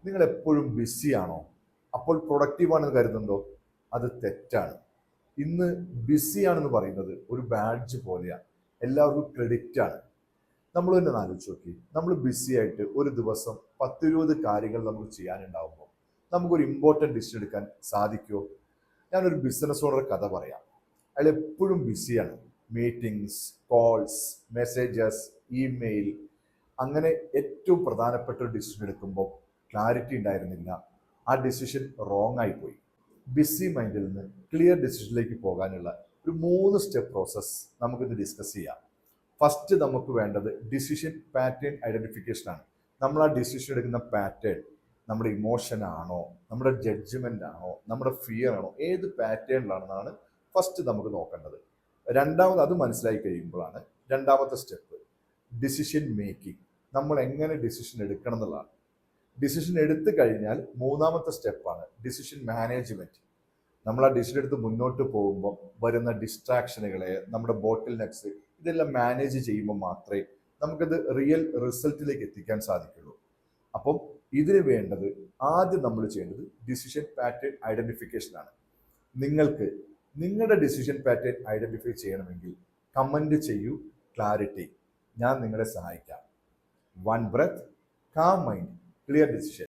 നിങ്ങൾ എപ്പോഴും ബിസിയാണോ? അപ്പോൾ പ്രൊഡക്റ്റീവാണെന്ന് കരുതുന്നുണ്ടോ? അത് തെറ്റാണ്. ഇന്ന് ബിസിയാണെന്ന് പറയുന്നത് ഒരു ബാഡ്ജ് പോലെയാണ്. എല്ലാവർക്കും ക്രെഡിറ്റ് ആണ്. നമ്മൾ തന്നെ ഒന്ന് ആലോചിച്ച് നോക്കി. നമ്മൾ ബിസി ആയിട്ട് ഒരു ദിവസം 10-20 കാര്യങ്ങൾ നമുക്ക് ചെയ്യാനുണ്ടാവുമ്പോൾ നമുക്കൊരു ഇമ്പോർട്ടൻറ്റ് ഡിസിഷൻ എടുക്കാൻ സാധിക്കുമോ? ഞാനൊരു ബിസിനസ് ഓണർ കഥ പറയാം. അയാൾ എപ്പോഴും ബിസിയാണ്. മീറ്റിംഗ്സ്, കോൾസ്, മെസ്സേജസ്, ഇമെയിൽ, അങ്ങനെ ഏറ്റവും പ്രധാനപ്പെട്ട ഒരു ഡിസിഷൻ എടുക്കുമ്പോൾ ക്ലാരിറ്റി ഉണ്ടായിരുന്നില്ല. ആ ഡിസിഷൻ റോങ് ആയിപ്പോയി. ബിസി മൈൻഡിൽ നിന്ന് ക്ലിയർ ഡിസിഷനിലേക്ക് പോകാനുള്ള ഒരു 3 സ്റ്റെപ്പ് പ്രോസസ്സ് നമുക്കിത് ഡിസ്കസ് ചെയ്യാം. ഫസ്റ്റ് നമുക്ക് വേണ്ടത് ഡിസിഷൻ പാറ്റേൺ ഐഡന്റിഫിക്കേഷൻ ആണ്. നമ്മൾ ആ ഡിസിഷൻ എടുക്കുന്ന പാറ്റേൺ നമ്മുടെ ഇമോഷൻ ആണോ, നമ്മുടെ ജഡ്ജ്മെന്റ് ആണോ, നമ്മുടെ ഫിയർ ആണോ, ഏത് പാറ്റേണിലാണെന്നാണ് ഫസ്റ്റ് നമുക്ക് നോക്കേണ്ടത്. രണ്ടാമത് അത് മനസ്സിലായി കഴിയുമ്പോഴാണ് രണ്ടാമത്തെ സ്റ്റെപ്പ് ഡിസിഷൻ മേക്കിംഗ്. നമ്മൾ എങ്ങനെ ഡിസിഷൻ എടുക്കണം എന്നുള്ളതാണ്. ഡിസിഷൻ എടുത്തു കഴിഞ്ഞാൽ മൂന്നാമത്തെ സ്റ്റെപ്പാണ് ഡിസിഷൻ മാനേജ്മെന്റ്. നമ്മൾ ആ ഡിസിഷൻ എടുത്ത് മുന്നോട്ട് പോകുമ്പോൾ വരുന്ന ഡിസ്ട്രാക്ഷനുകളെ, നമ്മുടെ ബോട്ടിൽ നെക്സ്, ഇതെല്ലാം മാനേജ് ചെയ്യുമ്പോൾ മാത്രമേ നമുക്കത് റിയൽ റിസൾട്ടിലേക്ക് എത്തിക്കാൻ സാധിക്കുള്ളൂ. അപ്പം ഇതിന് വേണ്ടത് ആദ്യം നമ്മൾ ചെയ്യേണ്ടത് ഡിസിഷൻ പാറ്റേൺ ഐഡന്റിഫിക്കേഷൻ ആണ്. നിങ്ങൾക്ക് നിങ്ങളുടെ ഡിസിഷൻ പാറ്റേൺ ഐഡന്റിഫൈ ചെയ്യണമെങ്കിൽ കമന്റ് ചെയ്യൂ ക്ലാരിറ്റി. ഞാൻ നിങ്ങളെ സഹായിക്കാം. One breath, calm mind, clear decision.